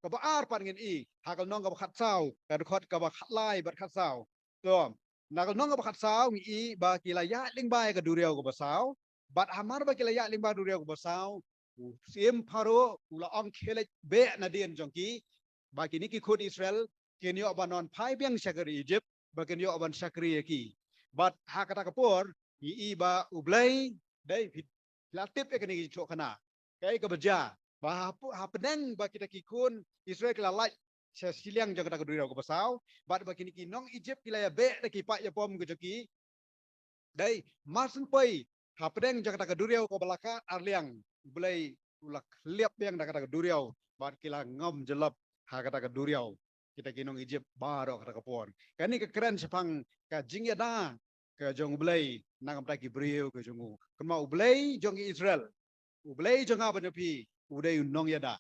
ก็บ่อาร์ปันเงินอีหากน้องก็บ่ขัดเศร้าแต่คอดก็บ่ขัดไล่บัดขัดเศร้าตัวนักน้องก็บ่ขัดเศร้าอีบากิลายะลิงบายก็ดูเรียวก็บ่เศร้าบัดhamar ba kilaya limba du riau ko basau sim pharo ula ong khele be na dien jongki ba kini ki khud Israel kini obanon phai biang shakari Egypt ba kini oban shakri ki bat ha kata kapor i ba ublai dai latip e kini chok kana kai ka baja ba ha pedang ba kita ki kun Israel kala lai siliang jang kata du riau ko basau bat ba kini ki nong Egypt kilaya be ki pa ya pom ko joki dai masun pai hapedeng jaga taka duriau ko balaka arliang belai ulak liap yang jaga taka duriau bat kila ngom jelap ha kata ka duriau kita kinong Egypt baro kata ka por kani ke keren sepang ka jingya da ke jong belai nangam taki brio ke jongu kema belai jong Israel belai jong apa nyapi udai nong ya da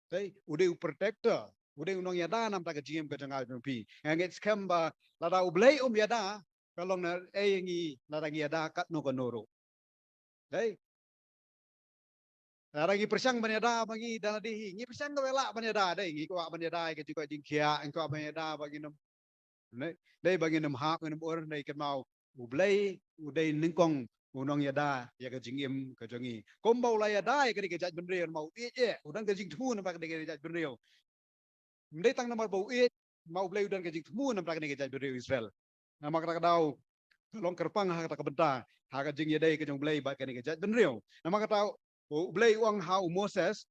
dai udai protector udai nong ya da nam taka jingem ke jong apa nyapi nganget skamba lada belai ya da kalau na ngi narangi ada kat no konoro dai narangi persang banyada bagi dana dihi ngi persang ko wela banyada dai ngi ko banyada ke juga jingkia engko banyada bagi nom dai bagi nom ha ko nom or dai ke mau ublai udai ningkong unong yada ya ke jingim ke jongi kombau la yada ke ke jaj benreu mau ie udang ke jing thu na bak ke jaj benreu ndai tang na mau ie mau blai udang ke jing thu na bak ke jaj benreu Israel na mak dau long kerpang ha kata kebenta ha ka jing yadai ke jong blai ba ke jaj benreu na mak tau blai uang hau Moses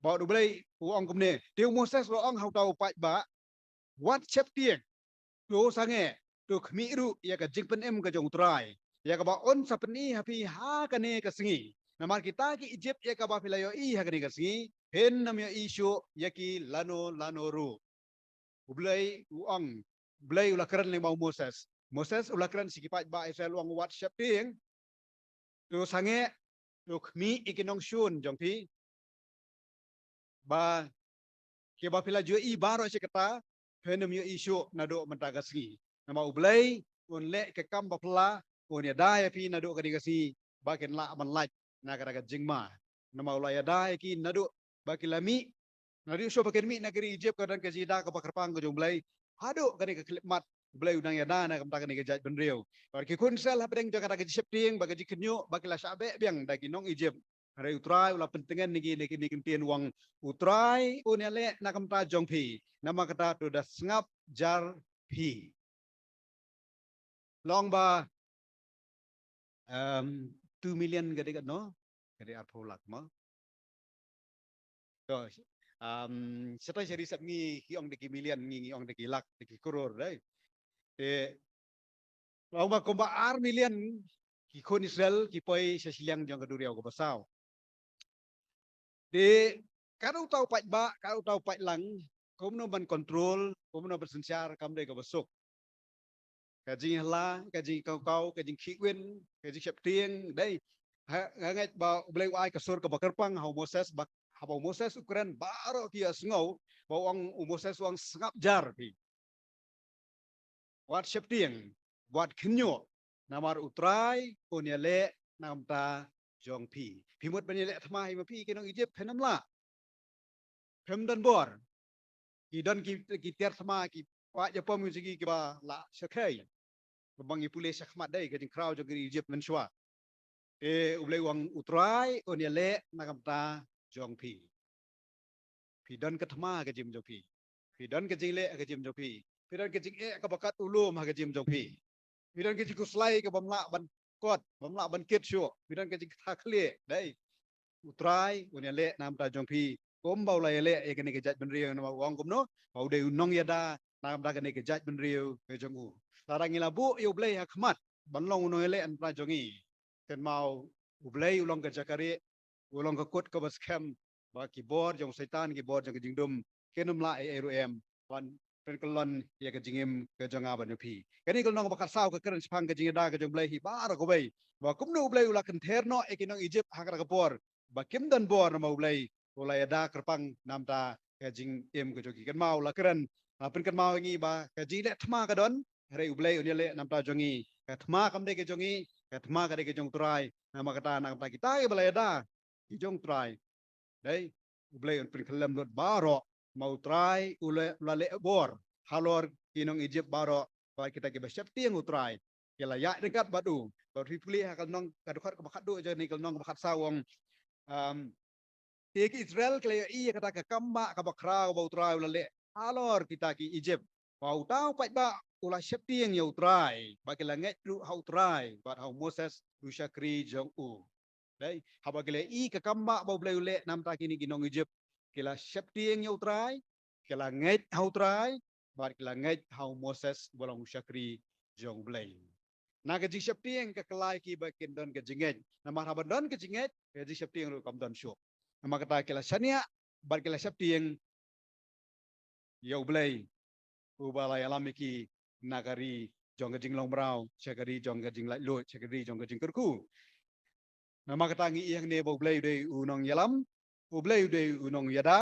ba du blai uang kumne tiu Moses lo ong hau tau pa ba wat chep tiek tu sange tu khmi ru ya ka jing pen em ke jong trai ya ka ba on sapni hapi ha ka ne ka singi na mak kita ki Egypt ya ka ba filayo i ha ka ne ka singi hen nam ya isu ya ki lano ru blai uang blai ula keren le mau Moses ula keren sikipat ba Israel uang wat chep tiek tu sange tu khmi ikinong shun jong pi ba ke ba pila jo i baro se kata penem yo isu nado mentagasgi nama ublai un le ke kam ba pla un ya dai pi nado ka digasi ba ken la man laj na ka ga jingma nama ula ya dai ki nado ba kilami nado so ba ken mi negeri Egypt ka dan ke jida ka ba kerpang ko jomblai ado ka ni ka klipmat blai udang ya dana kam ta ka ni ke jaj benriu par ki kun sel ha pedeng jaga ka septing ba ka jikenyo ba kila sabe biang dagi nong Egypt Hari utrai ulah pentingan niki kentian wang utrai unyale nakam ta jong pi nama kata tu dah sengap jar pi long ba 2 million gede kat no gede arpolak mo to setai seri sap ngi hiong deki million ngi hiong deki lak deki kror dai te long ba komba ar million ki kon Israel ki poi sesiliang jong keduriau ko basau di kalau tahu pak ba kalau tahu pak lang kamu no ban kontrol kamu no bersensiar kamu deh kebesuk kaji la kaji kau kaji kiwin kaji septieng dai ngangat ba boleh ai kasur ke bakarpang hau Moses bak hau Moses ukuran baro kia sengau bawang Moses wang sengap jar pi wat septieng wat kenyo namar utrai punyale namta jong pi pimut punyale thmai ma pi kenong Egypt phenam la phem dan bor ki dan ki tiar thma ki pa ya pom ki ba la sekai bangi pule sakmat dai ke jing crowd jong Egypt men shwa ublai wang utrai punyale namta jong pi pi dan ke thma ke jim jong pi dan ke jile ke jim jong pi dan ke jing ke bakat ulum ha ke jim jong pi dan ke jiku slai ke bamla ban kot bamla ban kit syo dan ke jing thakle dai utrai unya le nam ta jong pi kom bau la le e ke ne ke jat ben riu na wang kom no bau de nong ya da nam da ke ne ke jat ben riu ke jong u tarang ila bu yu blai ha khmat ban long no le an pra jong i ken mau u blai ulong ke jakari ulong ke kut ke bas kem ba ki bor jong setan ki bor jong ke jing dum kenum la e ru em ban pen kelon ya ke jingim ke jong a ban pi kani kul nong bakat sau ke keren sepang ke jing da ke jong blai hi ba ra ko bai ba kum no blai ula ken ther no e kinong Egypt ha ka por ba kim dan bor na mau blai ulai da kerpang nam ta ke jing em ke jogi kan mau la keren pen kan mau ngi ba ke jing le thma ka don re u blai unya le nam ta jongi ke thma kam de ke jongi ke thma ka de ke jong trai nama kata nam ta kita ke blai da ki jong trai dai ublay un pin kalam lot baro mau try ule bor halor kinong Egypt baro pa kita ke basyap tiang utrai kila ya dekat badu baru pilih akan nong kadukar ke bakat do aja ni kalau nong bakat sawong Tiga Israel kaya iya kata ke kamba ke bakra ke bau trai ule halor kita ke Egypt bau tahu pak ba ulah syap tiang ya utrai bagi langet ru hau trai bat hau Moses Rushakri jong u đấy haba kila i ke kamba bau blai ule nam ta kini ginong Egypt kila syap tiang ya utrai kila nget hau trai bat kila nget hau Moses bolong Rushakri jong blai na ke jing syap tiang ke kelai ki bakin don ke jinget nama haban don ke jinget ke jing syap tiang ru kam don syuk nama kata kila syania bat kila syap tiang ya blai ubalai alamiki nagari jong ke jing long brau syakari jong ke jing lai lut syakari jong ke jing kerku nama kata ngi yang ne bau blai de unong yalam u blai de unong yada